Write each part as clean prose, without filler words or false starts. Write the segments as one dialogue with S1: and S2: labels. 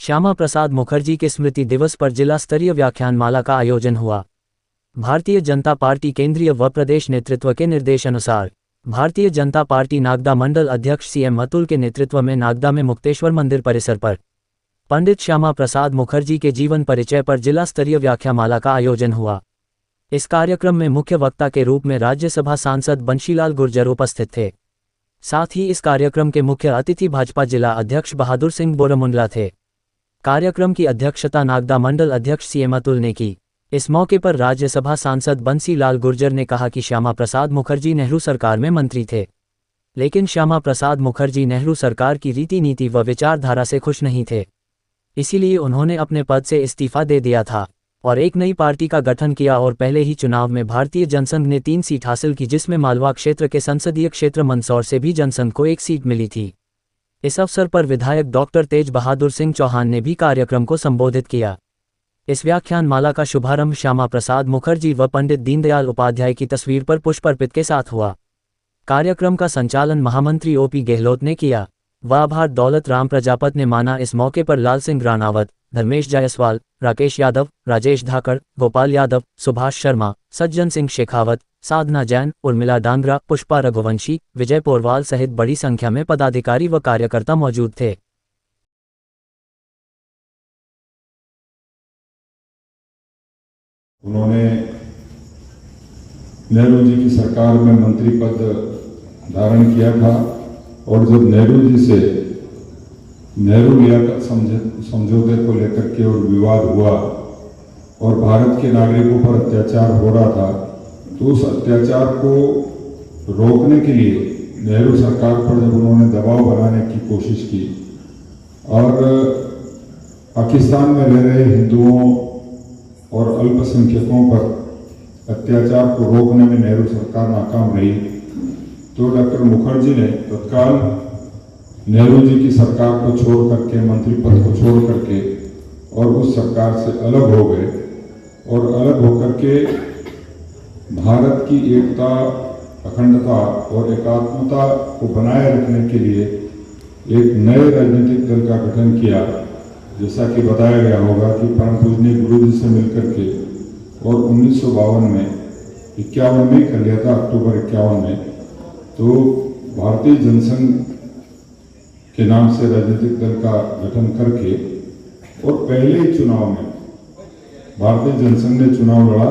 S1: श्यामा प्रसाद मुखर्जी के स्मृति दिवस पर जिला स्तरीय व्याख्यानमाला का आयोजन हुआ। भारतीय जनता पार्टी केंद्रीय व प्रदेश नेतृत्व के निर्देशानुसार भारतीय जनता पार्टी नागदा मंडल अध्यक्ष सीएम अतुल के नेतृत्व में नागदा में मुक्तेश्वर मंदिर परिसर पर पंडित श्यामा प्रसाद मुखर्जी के जीवन परिचय पर जिला स्तरीय व्याख्यानमाला का आयोजन हुआ। इस कार्यक्रम में मुख्य वक्ता के रूप में राज्यसभा सांसद बंशीलाल गुर्जर उपस्थित थे। साथ ही इस कार्यक्रम के मुख्य अतिथि भाजपा जिला अध्यक्ष बहादुर सिंह बोरमुंडला थे। कार्यक्रम की अध्यक्षता नागदा मंडल अध्यक्ष सीएम अतुल ने की। इस मौके पर राज्यसभा सांसद बंसीलाल गुर्जर ने कहा कि श्यामा प्रसाद मुखर्जी नेहरू सरकार में मंत्री थे, लेकिन श्यामा प्रसाद मुखर्जी नेहरू सरकार की रीति नीति व विचारधारा से खुश नहीं थे, इसीलिए उन्होंने अपने पद से इस्तीफा दे दिया था और एक नई पार्टी का गठन किया और पहले ही चुनाव में भारतीय जनसंघ ने 3 सीट हासिल की, जिसमें मालवा क्षेत्र के संसदीय क्षेत्र मंदसौर से भी जनसंघ को 1 सीट मिली थी। इस अवसर पर विधायक डॉक्टर तेज बहादुर सिंह चौहान ने भी कार्यक्रम को संबोधित किया। इस व्याख्यानमाला का शुभारंभ श्यामा प्रसाद मुखर्जी व पंडित दीनदयाल उपाध्याय की तस्वीर पर पुष्प अर्पित के साथ हुआ। कार्यक्रम का संचालन महामंत्री ओपी गहलोत ने किया व आभार दौलत राम प्रजापत ने माना। इस मौके पर लाल सिंह राणावत, धर्मेश जायसवाल, राकेश यादव, राजेश धाकड़, गोपाल यादव, सुभाष शर्मा, सज्जन सिंह शेखावत, साधना जैन, उर्मिला डांगरा, पुष्पा रघुवंशी, विजय पोरवाल सहित बड़ी संख्या में पदाधिकारी व कार्यकर्ता मौजूद थे।
S2: उन्होंने नेहरू जी की सरकार में मंत्री पद धारण किया था और जब नेहरू जी से नेहरू लियाकत समझौते को लेकर के और विवाद हुआ और भारत के नागरिकों पर अत्याचार हो रहा था, तो उस अत्याचार को रोकने के लिए नेहरू सरकार पर जब उन्होंने दबाव बनाने की कोशिश की और पाकिस्तान में रह रहे हिंदुओं और अल्पसंख्यकों पर अत्याचार को रोकने में नेहरू सरकार नाकाम रही, तो डॉक्टर मुखर्जी ने तत्काल नेहरू जी की सरकार को छोड़ करके, मंत्री पद को छोड़ करके और उस सरकार से अलग हो गए और अलग होकर के भारत की एकता, अखंडता और एकात्मता को बनाए रखने के लिए एक नए राजनीतिक दल का गठन किया। जैसा कि बताया गया होगा कि परम पूजनीय गुरु जी से मिलकर के और 1952 में 51 में कर लिया था, अक्टूबर 51 में, तो भारतीय जनसंघ के नाम से राजनीतिक दल का गठन करके और पहले ही चुनाव में भारतीय जनसंघ ने चुनाव लड़ा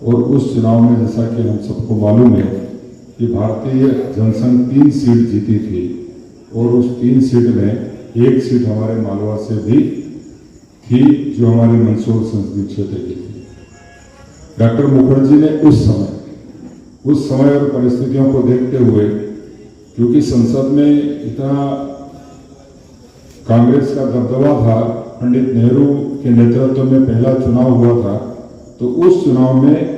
S2: और उस चुनाव में जैसा कि हम सबको मालूम है कि भारतीय जनसंघ 3 सीट जीती थी और उस 3 सीट में 1 सीट हमारे मालवा से भी थी, जो हमारे मंदसौर संसदीय क्षेत्र की थी। डॉक्टर मुखर्जी ने उस समय और परिस्थितियों को देखते हुए, क्योंकि संसद में इतना कांग्रेस का दबदबा था, पंडित नेहरू के नेतृत्व में पहला चुनाव हुआ था, तो उस चुनाव में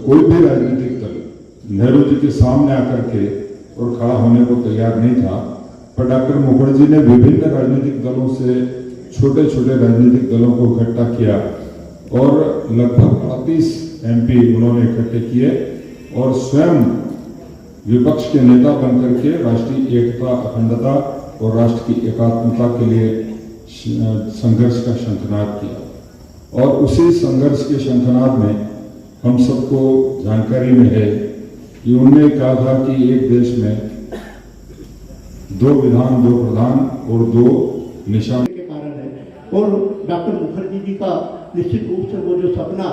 S2: कोई भी राजनीतिक दल नेहरू जी के सामने आकर के और खड़ा होने को तैयार नहीं था। पर डॉक्टर मुखर्जी ने विभिन्न राजनीतिक दलों से छोटे छोटे राजनीतिक दलों को इकट्ठा किया और लगभग 38 MP उन्होंने इकट्ठे किए और स्वयं विपक्ष के नेता बनकर के राष्ट्रीय एकता, अखंडता और राष्ट्र की एकात्मता के लिए संघर्ष का शंखनाद किया। और उसी संघर्ष के शंखनाद में हम सबको जानकारी में है कि उन्होंने कहा था कि एक देश में 2 विधान, 2 प्रधान और 2 निशान
S3: के कारण है। और डॉक्टर मुखर्जी जी का निश्चित रूप से वो जो सपना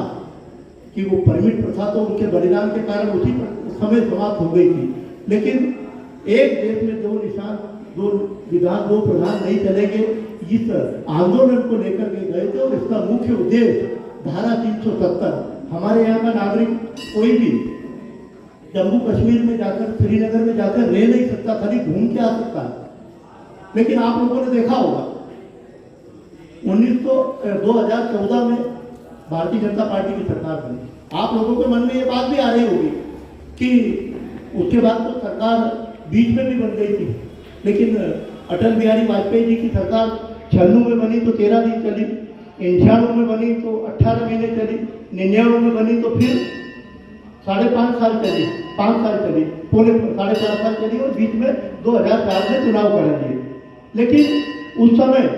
S3: कि वो परमिट प्रथा तो उनके बलिदान के कारण उसी समय समाप्त हो गई थी, लेकिन एक देश में 2 निशान, 2 विधान, 2 प्रधान नहीं चलेंगे, इस आंदोलन को लेकर के गए थे। और इसका मुख्य उद्देश्य धारा 370, हमारे यहाँ का नागरिक कोई भी जम्मू कश्मीर में जाकर, श्रीनगर में जाकर रह नहीं सकता, खाली घूम के आ सकता है। लेकिन आप लोगों ने देखा होगा 2014 में भारतीय जनता पार्टी की सरकार बनी। आप लोगों के मन में ये बात भी आ रही होगी कि उसके बाद तो सरकार बीच में भी बन गई थी, लेकिन अटल बिहारी वाजपेयी जी की सरकार 96 में बनी तो 13 दिन चली, 99 में बनी तो 18 महीने चली, 99 में बनी तो फिर 5.5 साल चली, 5 साल चली, पौने 5.5 साल चली और बीच में 2004 में चुनाव करा दिए। लेकिन उस समय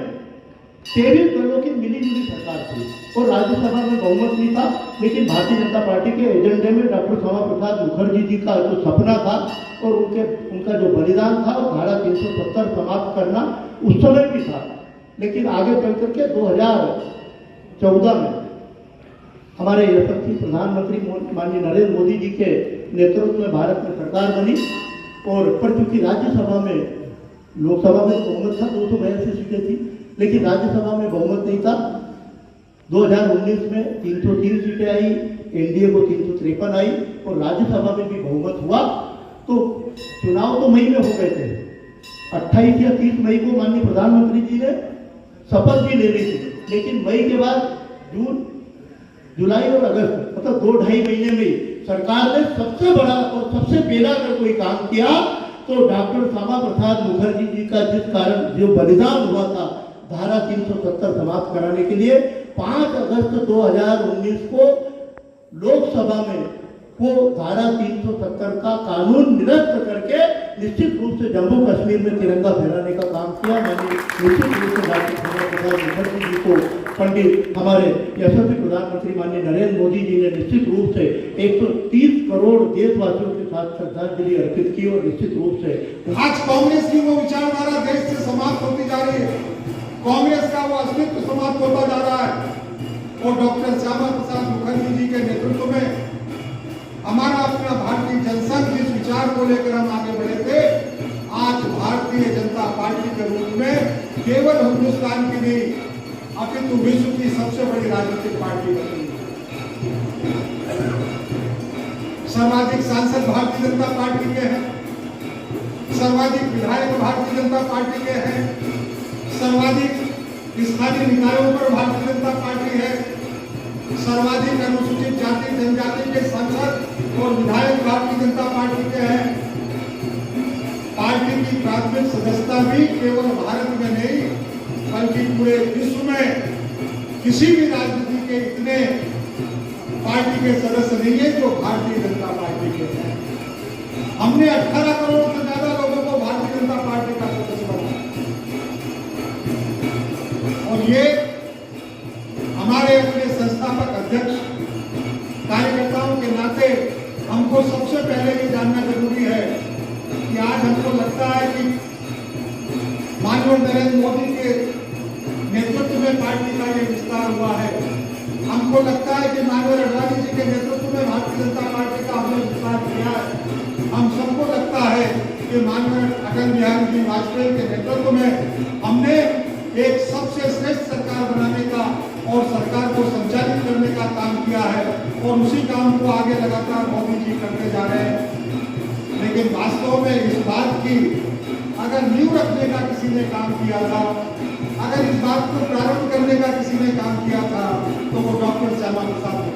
S3: 23 दलों की मिलीजुली सरकार थी और राज्यसभा में बहुमत नहीं था, लेकिन भारतीय जनता पार्टी के एजेंडे में डॉक्टर श्यामा प्रसाद मुखर्जी जी का जो सपना था और उनका जो बलिदान था और धारा 370 समाप्त करना उस समय भी था। लेकिन आगे चल करके 2014 में हमारे यशस्वी प्रधानमंत्री माननीय नरेंद्र मोदी जी के नेतृत्व में भारत में सरकार बनी और पर चूंकि राज्यसभा में, लोकसभा में बहुमत था, 282 सीटें थी, लेकिन राज्यसभा में बहुमत नहीं था। 2019 में 303 सीटें आई, एनडीए को 353 आई और राज्यसभा में भी बहुमत हुआ। तो चुनाव तो मई में हो गए थे, 28 या 30 मई को माननीय प्रधानमंत्री जी ने शपथ भी ले ली थी, लेकिन मई के बाद जून, जुलाई और अगस्त, मतलब 2-2.5 महीने में सरकार ने सबसे बड़ा और सबसे पहला अगर कोई काम किया तो डॉक्टर श्यामा प्रसाद मुखर्जी जी का जिस कारण जो बलिदान हुआ था धारा 370 समाप्त कराने के लिए, 5 अगस्त 2019 को लोकसभा में वो धारा 370 का कानून निरस्त करके निश्चित रूप से जम्मू कश्मीर में तिरंगा फहराने का काम किया। मैंने निश्चित रूप से डॉक्टर श्यामा प्रसाद मुखर्जी जी को, पंडित हमारे यशस्वी प्रधानमंत्री माननीय नरेंद्र मोदी जी ने निश्चित रूप से 130 करोड़ देशवासियों के साथ श्रद्धांजलि अर्पित की और निश्चित रूप से
S4: आज कांग्रेस की वो विचारधारा देश से समाप्त होती जा रही है, कांग्रेस का वो अस्तित्व समाप्त होता जा रहा है और डॉक्टर श्यामा प्रसाद मुखर्जी जी के नेतृत्व में हमारा अपना भारतीय जनसंघ जिस विचार को लेकर हम आगे बढ़े थे, आज भारतीय जनता पार्टी के रूप में केवल हिंदुस्तान की नहीं अपितु विश्व की सबसे बड़ी राजनीतिक पार्टी बनी। सर्वाधिक सांसद भारतीय जनता पार्टी के हैं, सर्वाधिक विधायक भारतीय जनता पार्टी के हैं, सर्वाधिक स्थानीय निकायों पर भारतीय जनता पार्टी है, सर्वाधिक अनुसूचित जाति जनजाति के सांसद और विधायक भारतीय जनता पार्टी के हैं। पार्टी की प्राथमिक सदस्यता भी केवल भारत में नहीं बल्कि पूरे विश्व में किसी भी राजनीति के इतने पार्टी के सदस्य नहीं है जो भारतीय जनता पार्टी के हैं। हमने 18 करोड़ से ज्यादा लोगों को भारतीय जनता पार्टी का सदस्य बनाया और ये हमारे अपने संस्थापक अध्यक्ष कार्यकर्ताओं के नाते हमको सबसे पहले ये जानना जरूरी है कि आज हमको लगता है कि माननीय नरेंद्र मोदी के नेतृत्व में पार्टी का ये विस्तार हुआ है। हमको लगता है कि माननीय अडवाणी जी के नेतृत्व में भारतीय जनता पार्टी का हमने विस्तार किया है। हम सबको लगता है कि माननीय अटल बिहारी जी वाजपेयी के नेतृत्व में हमने एक सबसे श्रेष्ठ सरकार बनाने का और सरकार को संचालित करने का काम किया है और उसी काम को आगे लगातार मोदी जी करते जा रहे हैं। लेकिन वास्तव में इस बात की अगर नींव रखने का किसी ने काम किया था, अगर इस बात को प्रारंभ करने का किसी ने काम किया था तो वो डॉक्टर श्यामा प्रसाद